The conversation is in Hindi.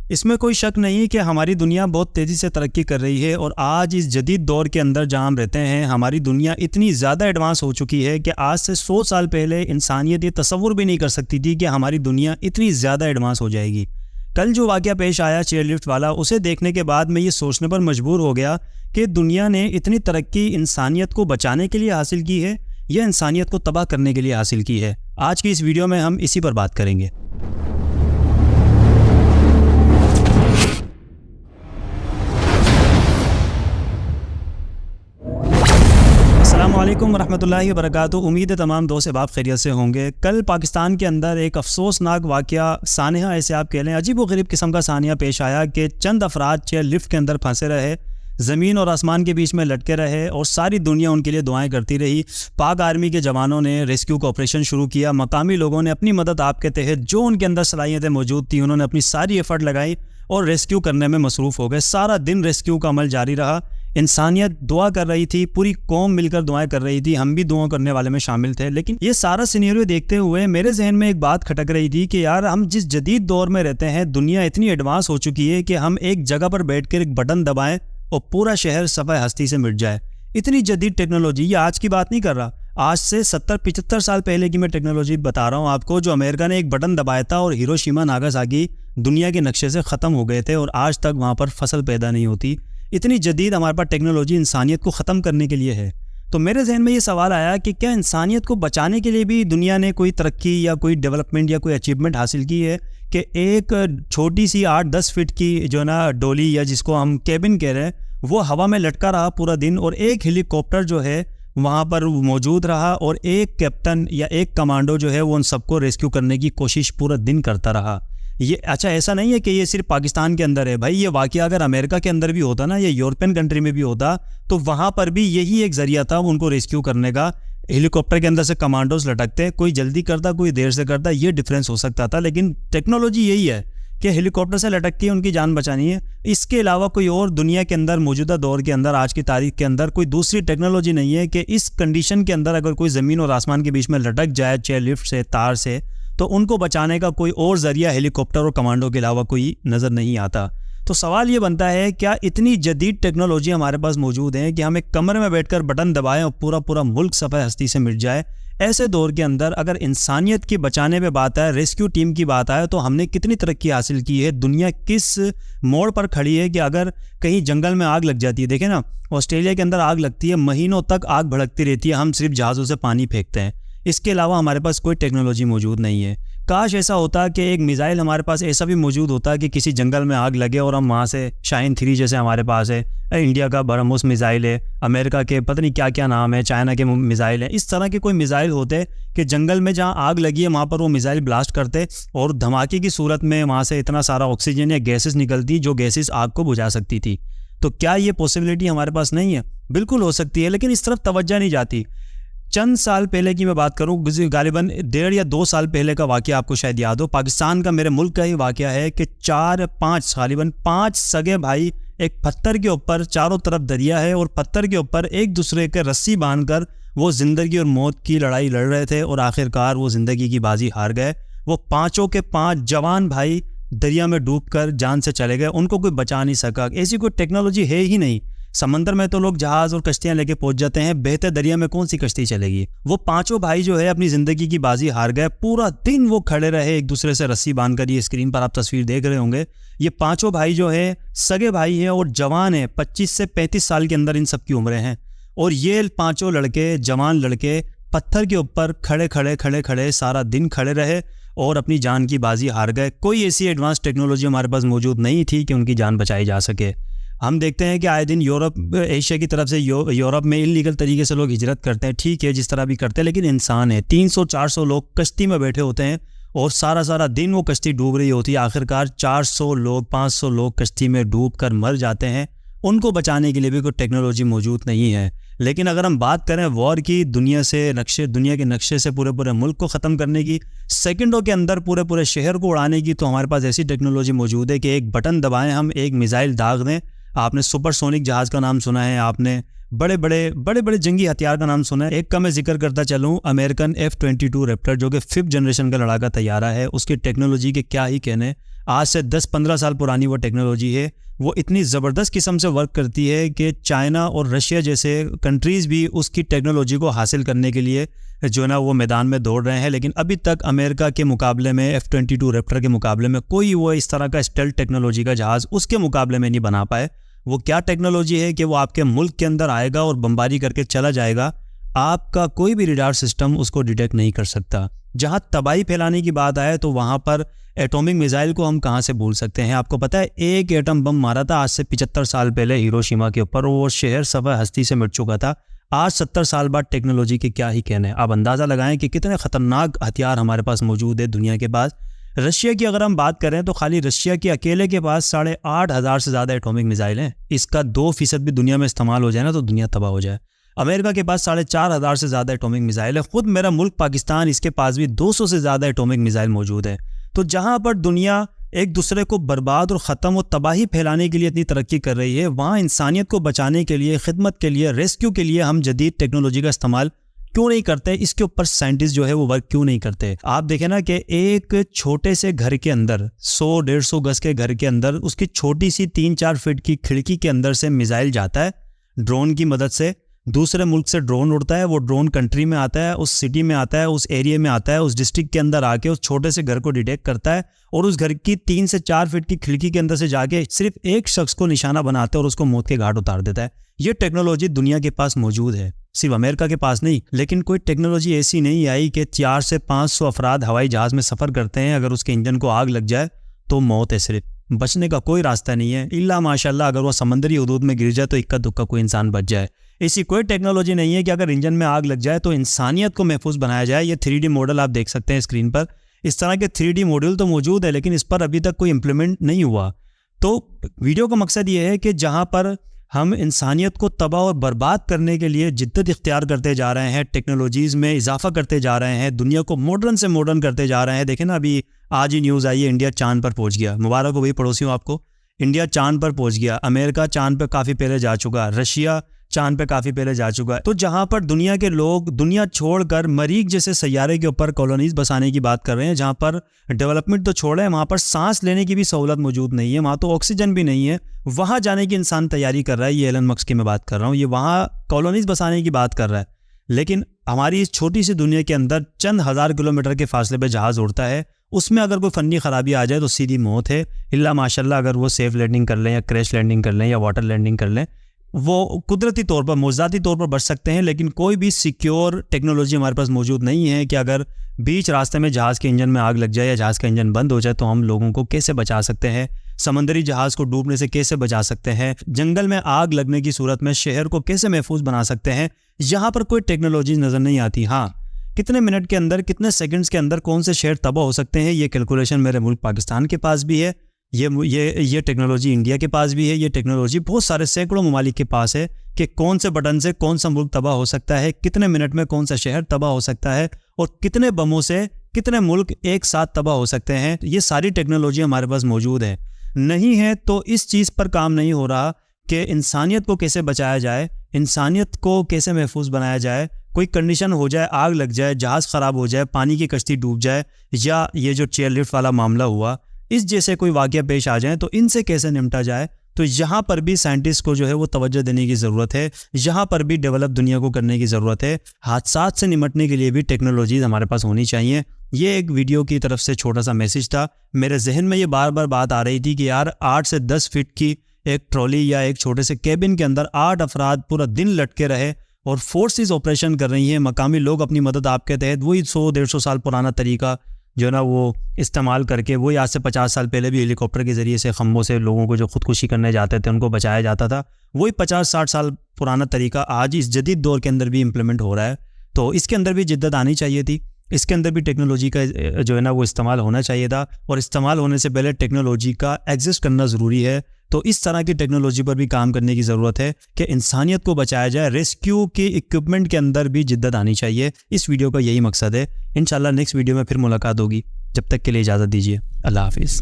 इसमें कोई शक नहीं है कि हमारी दुनिया बहुत तेज़ी से तरक्की कर रही है और आज इस जदीद दौर के अंदर जहाँ हम रहते हैं, हमारी दुनिया इतनी ज़्यादा एडवांस हो चुकी है कि आज से 100 साल पहले इंसानियत ये तसव्वुर भी नहीं कर सकती थी कि हमारी दुनिया इतनी ज़्यादा एडवांस हो जाएगी। कल जो वाक़या पेश आया चेयरलिफ्ट वाला, उसे देखने के बाद मैं ये सोचने पर मजबूर हो गया कि दुनिया ने इतनी तरक्की इंसानियत को बचाने के लिए हासिल की है या इंसानियत को तबाह करने के लिए हासिल की है। आज की इस वीडियो में हम इसी पर बात करेंगे। अस्सलामुअलैकुम वरहमतुल्लाहि वबरकातुहू। उम्मीद है तमाम दोस्त अहबाब खैरियत से होंगे। कल पाकिस्तान के अंदर एक अफसोसनाक वाक़या, सानिया ऐसे आप कह लें, अजीब व गरीब किस्म का सानिया पेश आया कि चंद अफराद चेयर लिफ्ट के अंदर फंसे रहे, ज़मीन और आसमान के बीच में लटके रहे और सारी दुनिया उनके लिए दुआएं करती रही। पाक आर्मी के जवानों ने रेस्क्यू का ऑपरेशन शुरू किया। मकामी लोगों ने अपनी मदद आप के तहत जो उनके अंदर सलाहियतें मौजूद थी, उन्होंने अपनी सारी एफर्ट लगाई और रेस्क्यू करने में मसरूफ़ हो गए। सारा दिन रेस्क्यू का अमल जारी रहा। इंसानियत दुआ कर रही थी, पूरी कौम मिलकर दुआएं कर रही थी, हम भी दुआ करने वाले में शामिल थे। लेकिन ये सारा सिनेरियो देखते हुए मेरे जहन में एक बात खटक रही थी कि यार, हम जिस जदीद दौर में रहते हैं, दुनिया इतनी एडवांस हो चुकी है कि हम एक जगह पर बैठकर एक बटन दबाएं और पूरा शहर सफ़े हस्ती से मिट जाए। इतनी जदीद टेक्नोलॉजी, ये आज की बात नहीं कर रहा, आज से 70-75 साल पहले की मैं टेक्नोलॉजी बता रहा हूँ आपको, जो अमेरिका ने एक बटन दबाया था और हिरोशिमा नागासाकी दुनिया के नक्शे से ख़त्म हो गए थे और आज तक वहाँ पर फसल पैदा नहीं होती। इतनी जदीद हमारे पास टेक्नोलॉजी इंसानियत को ख़त्म करने के लिए है। तो मेरे जहन में ये सवाल आया कि क्या इंसानियत को बचाने के लिए भी दुनिया ने कोई तरक्की या कोई डेवलपमेंट या कोई अचीवमेंट हासिल की है कि एक छोटी सी 8-10 फीट की जो ना डोली, या जिसको हम केबिन कह रहे हैं, वो हवा में लटका रहा पूरा दिन और एक हेलीकॉप्टर जो है वहाँ पर मौजूद रहा और एक कैप्टन या एक कमांडो जो है वो उन सबको रेस्क्यू करने की कोशिश पूरा दिन करता रहा। ये अच्छा, ऐसा नहीं है कि ये सिर्फ पाकिस्तान के अंदर है भाई। ये वाक़या अगर अमेरिका के अंदर भी होता ना, या यूरोपियन कंट्री में भी होता, तो वहाँ पर भी यही एक ज़रिया था उनको रेस्क्यू करने का। हेलीकॉप्टर के अंदर से कमांडोज लटकते, कोई जल्दी करता, कोई देर से करता, ये डिफरेंस हो सकता था। लेकिन टेक्नोलॉजी यही है कि हेलीकॉप्टर से लटक के उनकी जान बचानी है। इसके अलावा कोई और दुनिया के अंदर, मौजूदा दौर के अंदर, आज की तारीख के अंदर कोई दूसरी टेक्नोलॉजी नहीं है कि इस कंडीशन के अंदर अगर कोई ज़मीन और आसमान के बीच में लटक जाए चेयर लिफ्ट से, तार से, तो उनको बचाने का कोई और ज़रिया हेलीकॉप्टर और कमांडो के अलावा कोई नज़र नहीं आता। तो सवाल ये बनता है, क्या इतनी जदीद टेक्नोलॉजी हमारे पास मौजूद है कि हम एक कमरे में बैठकर बटन दबाएं और पूरा मुल्क सफ़े हस्ती से मिट जाए? ऐसे दौर के अंदर अगर इंसानियत की बचाने पे बात आए, रेस्क्यू टीम की बात आए, तो हमने कितनी तरक्की हासिल की है? दुनिया किस मोड़ पर खड़ी है कि अगर कहीं जंगल में आग लग जाती है, देखें ना, ऑस्ट्रेलिया के अंदर आग लगती है, महीनों तक आग भड़कती रहती है, हम सिर्फ जहाज़ों से पानी फेंकते हैं। इसके अलावा हमारे पास कोई टेक्नोलॉजी मौजूद नहीं है। काश ऐसा होता कि एक मिसाइल हमारे पास ऐसा भी मौजूद होता कि किसी जंगल में आग लगे और हम वहाँ से शाहीन 3 जैसे हमारे पास है, इंडिया का ब्रह्मोस मिसाइल है, अमेरिका के पता नहीं क्या क्या नाम है, चाइना के मिसाइल है, इस तरह के कोई मिसाइल होते कि जंगल में जहाँ आग लगी है वहाँ पर वो मिसाइल ब्लास्ट करते और धमाके की सूरत में वहाँ से इतना सारा ऑक्सीजन या गैसेस निकलती जो गैसेस आग को बुझा सकती थी। तो क्या ये पॉसिबिलिटी हमारे पास नहीं है? बिल्कुल हो सकती है, लेकिन इस तरफ तवज्जो नहीं जाती। चंद साल पहले की मैं बात करूं, गालिबन 1.5 या 2 साल पहले का वाक़या आपको शायद याद हो। पाकिस्तान का, मेरे मुल्क का ही वाक़या है कि 5 सगे भाई एक पत्थर के ऊपर, चारों तरफ दरिया है और पत्थर के ऊपर एक दूसरे के रस्सी बांधकर वो ज़िंदगी और मौत की लड़ाई लड़ रहे थे और आखिरकार वो ज़िंदगी की बाजी हार गए। वो 5 के 5 जवान भाई दरिया में डूबकर जान से चले गए, उनको कोई बचा नहीं सका। ऐसी कोई टेक्नोलॉजी है ही नहीं। समंदर में तो लोग जहाज़ और कश्तियाँ लेके पहुंच जाते हैं, बहते दरिया में कौन सी कश्ती चलेगी? वो 5 भाई जो है अपनी ज़िंदगी की बाजी हार गए। पूरा दिन वो खड़े रहे एक दूसरे से रस्सी बांधकर। ये स्क्रीन पर आप तस्वीर देख रहे होंगे। ये 5 भाई जो है सगे भाई हैं और जवान हैं, 25 से 35 साल के अंदर इन सब की उम्रें हैं। और ये 5 लड़के, जवान लड़के, पत्थर के ऊपर खड़े सारा दिन खड़े रहे और अपनी जान की बाजी हार गए। कोई ऐसी एडवांस टेक्नोलॉजी हमारे पास मौजूद नहीं थी कि उनकी जान बचाई जा सके। हम देखते हैं कि आए दिन यूरोप, एशिया की तरफ से यूरोप में इलीगल तरीके से लोग हिजरत करते हैं, ठीक है, जिस तरह भी करते हैं, लेकिन इंसान है। 300-400 लोग कश्ती में बैठे होते हैं और सारा दिन वो कश्ती डूब रही होती है। आखिरकार 400 लोग, 500 लोग कश्ती में डूब कर मर जाते हैं। उनको बचाने के लिए भी कोई टेक्नोलॉजी मौजूद नहीं है। लेकिन अगर हम बात करें वॉर की, दुनिया के नक्शे से पूरे मुल्क को ख़त्म करने की, सेकंडों के अंदर पूरे शहर को उड़ाने की, तो हमारे पास ऐसी टेक्नोलॉजी मौजूद है कि एक बटन दबाएं, हम एक मिसाइल दाग दें। आपने सुपरसोनिक जहाज़ का नाम सुना है, आपने बड़े बड़े जंगी हथियार का नाम सुना है। एक का मैं जिक्र करता चलूँ, अमेरिकन F-22 रैप्टर, जो कि 5th जनरेशन का लड़ाका तैयारा है। उसकी टेक्नोलॉजी के क्या ही कहने। आज से 10-15 साल पुरानी वो टेक्नोलॉजी है। वो इतनी ज़बरदस्त किस्म से वर्क करती है कि चाइना और रशिया जैसे कंट्रीज़ भी उसकी टेक्नोलॉजी को हासिल करने के लिए जो है ना वो मैदान में दौड़ रहे हैं। लेकिन अभी तक अमेरिका के मुकाबले में, F-22 रैप्टर के मुकाबले में कोई वो इस तरह का स्टेल्थ टेक्नोलॉजी का जहाज़ उसके मुकाबले में नहीं बना पाए। वो क्या टेक्नोलॉजी है कि वो आपके मुल्क के अंदर आएगा और बमबारी करके चला जाएगा, आपका कोई भी रडार सिस्टम उसको डिटेक्ट नहीं कर सकता। जहाँ तबाही फैलाने की बात आए तो वहाँ पर एटॉमिक मिसाइल को हम कहाँ से भूल सकते हैं। आपको पता है एक एटम बम मारा था आज से 75 साल पहले हिरोशिमा के ऊपर, वो शहर सफ़ा हस्ती से मिट चुका था। आज 70 साल बाद टेक्नोलॉजी के क्या ही कहने। आप अंदाज़ा लगाएं कि कितने ख़तरनाक हथियार हमारे पास मौजूद है दुनिया के पास। रशिया की अगर हम बात करें तो खाली रशिया के अकेले के पास 8,500 से ज़्यादा एटॉमिक मिसाइल हैं। इसका 2% भी दुनिया में इस्तेमाल हो जाए ना तो दुनिया तबाह हो जाए। अमेरिका के पास 4,500 से ज़्यादा एटॉमिक मिसाइल है। ख़ुद मेरा मुल्क पाकिस्तान, इसके पास भी 200 से ज़्यादा एटॉमिक मिसाइल मौजूद है। तो जहाँ पर दुनिया एक दूसरे को बर्बाद और ख़त्म और तबाही फैलाने के लिए इतनी तरक्की कर रही है, वहाँ इंसानियत को बचाने के लिए, खिदमत के लिए, रेस्क्यू के लिए हम जदीद टेक्नोलॉजी का इस्तेमाल क्यों नहीं करते? इसके ऊपर साइंटिस्ट जो है वो वर्क क्यों नहीं करते? आप देखें ना कि एक छोटे से घर के अंदर 100-150 गज के घर के अंदर उसकी छोटी सी 3-4 फीट की खिड़की के अंदर से मिसाइल जाता है ड्रोन की मदद से। दूसरे मुल्क से ड्रोन उड़ता है, वो ड्रोन कंट्री में आता है, उस सिटी में आता है, उस एरिया में आता है, उस डिस्ट्रिक्ट के अंदर आके उस छोटे से घर को डिटेक्ट करता है और उस घर की 3 से 4 फीट की खिड़की के अंदर से जाके सिर्फ एक शख्स को निशाना बनाता है और उसको मौत के घाट उतार देता है। ये टेक्नोलॉजी दुनिया के पास मौजूद है, सिर्फ अमेरिका के पास नहीं। लेकिन कोई टेक्नोलॉजी ऐसी नहीं आई कि 400 से 500 अफराद हवाई जहाज़ में सफ़र करते हैं, अगर उसके इंजन को आग लग जाए तो मौत है, सिर्फ बचने का कोई रास्ता नहीं है। इल्ला माशाल्लाह अगर वो समंदरी हदूद में गिर जाए तो इक्का दुक्का कोई इंसान बच जाए। ऐसी कोई टेक्नोलॉजी नहीं है कि अगर इंजन में आग लग जाए तो इंसानियत को महफूज बनाया जाए। ये 3D मॉडल आप देख सकते हैं स्क्रीन पर। इस तरह के 3D मॉडल तो मौजूद है लेकिन इस पर अभी तक कोई इम्प्लीमेंट नहीं हुआ। तो वीडियो का मकसद ये है कि जहाँ पर हम इंसानियत को तबाह और बर्बाद करने के लिए जिद्दत इख्तियार करते जा रहे हैं, टेक्नोलॉजीज़ में इजाफा करते जा रहे हैं, दुनिया को मॉडर्न से मॉडर्न करते जा रहे हैं। देखें ना, अभी आज ही न्यूज़ आई है इंडिया चांद पर पहुंच गया। मुबारक हो भाई पड़ोसियों आपको, इंडिया चांद पर पहुंच गया। अमेरिका चांद पर काफ़ी पहले जा चुका, रशिया चांद पे काफ़ी पहले जा चुका है। तो जहाँ पर दुनिया के लोग दुनिया छोड़कर मरीख जैसे सैयारे के ऊपर कॉलोनीज बसाने की बात कर रहे हैं, जहाँ पर डेवलपमेंट तो छोड़े, वहाँ पर सांस लेने की भी सहूलत मौजूद नहीं है, वहाँ तो ऑक्सीजन भी नहीं है, वहाँ जाने की इंसान तैयारी कर रहा है। ये एलन मस्क की मैं बात कर रहा हूँ, ये वहाँ कॉलोनीज बसाने की बात कर रहा है। लेकिन हमारी इस छोटी सी दुनिया के अंदर चंद हज़ार किलोमीटर के फासले पर जहाज़ उड़ता है, उसमें अगर कोई फ़नी ख़राबी आ जाए तो सीधी मौत है। इल्ला माशाल्लाह अगर वो सेफ़ लैंडिंग कर लें या क्रैश लैंडिंग कर लें या वाटर लैंडिंग कर लें, वो कुदरती तौर पर, मौज़ाती तौर पर बच सकते हैं। लेकिन कोई भी सिक्योर टेक्नोलॉजी हमारे पास मौजूद नहीं है कि अगर बीच रास्ते में जहाज़ के इंजन में आग लग जाए या जहाज़ का इंजन बंद हो जाए तो हम लोगों को कैसे बचा सकते हैं, समंदरी जहाज़ को डूबने से कैसे बचा सकते हैं, जंगल में आग लगने की सूरत में शहर को कैसे महफूज बना सकते हैं। यहाँ पर कोई टेक्नोलॉजी नज़र नहीं आती। हाँ, कितने मिनट के अंदर, कितने सेकंड्स के अंदर कौन से शहर तबाह हो सकते हैं, ये कैलकुलेशन मेरे मुल्क पाकिस्तान के पास भी है। ये टेक्नोलॉजी इंडिया के पास भी है। ये टेक्नोलॉजी बहुत सारे सैकड़ों ममालिक के पास है कि कौन से बटन से कौन सा मुल्क तबाह हो सकता है, कितने मिनट में कौन सा शहर तबाह हो सकता है और कितने बमों से कितने मुल्क एक साथ तबाह हो सकते हैं। ये सारी टेक्नोलॉजी हमारे पास मौजूद है। नहीं है तो इस चीज़ पर काम नहीं हो रहा कि इंसानियत को कैसे बचाया जाए, इंसानियत को कैसे महफूज बनाया जाए। कोई कंडीशन हो जाए, आग लग जाए, जहाज़ ख़राब हो जाए, पानी की कश्ती डूब जाए, या ये जो चेयर लिफ्ट वाला मामला हुआ, इस जैसे कोई वाक़या पेश आ जाए तो इनसे कैसे निपटा जाए। तो यहाँ पर भी साइंटिस्ट को जो है वो तवज्जो देने की ज़रूरत है। यहाँ पर भी डेवलप दुनिया को करने की ज़रूरत है। हादसात से निपटने के लिए भी टेक्नोलॉजीज़ हमारे पास होनी चाहिए। ये एक वीडियो की तरफ से छोटा सा मैसेज था। मेरे जहन में ये बार बार बात आ रही थी कि यार 8 से 10 फीट की एक ट्रॉली या एक छोटे से केबिन के अंदर 8 अफराद पूरा दिन लटके रहे और फोर्सेस ऑपरेशन कर रही हैं। मकामी लोग अपनी मदद आपके तहत वही 100-150 साल पुराना तरीका जो ना वो इस्तेमाल करके, वही आज से 50 साल पहले भी हेलीकॉप्टर के ज़रिए से खम्भों से लोगों को जो ख़ुदकुशी करने जाते थे उनको बचाया जाता था, वही 50-60 साल पुराना तरीका आज इस जदीद दौर के अंदर भी इम्प्लीमेंट हो रहा है। तो इसके अंदर भी जिद्दत आनी चाहिए थी, इसके अंदर भी टेक्नोलॉजी का जो है ना वो इस्तेमाल होना चाहिए था। और इस्तेमाल होने से पहले टेक्नोलॉजी का एग्जिस्ट करना ज़रूरी है। तो इस तरह की टेक्नोलॉजी पर भी काम करने की ज़रूरत है कि इंसानियत को बचाया जाए। रेस्क्यू के इक्विपमेंट के अंदर भी जिद्दत आनी चाहिए। इस वीडियो का यही मकसद है। इंशाल्लाह नेक्स्ट वीडियो में फिर मुलाकात होगी। जब तक के लिए इजाज़त दीजिए। अल्लाह हाफिज़।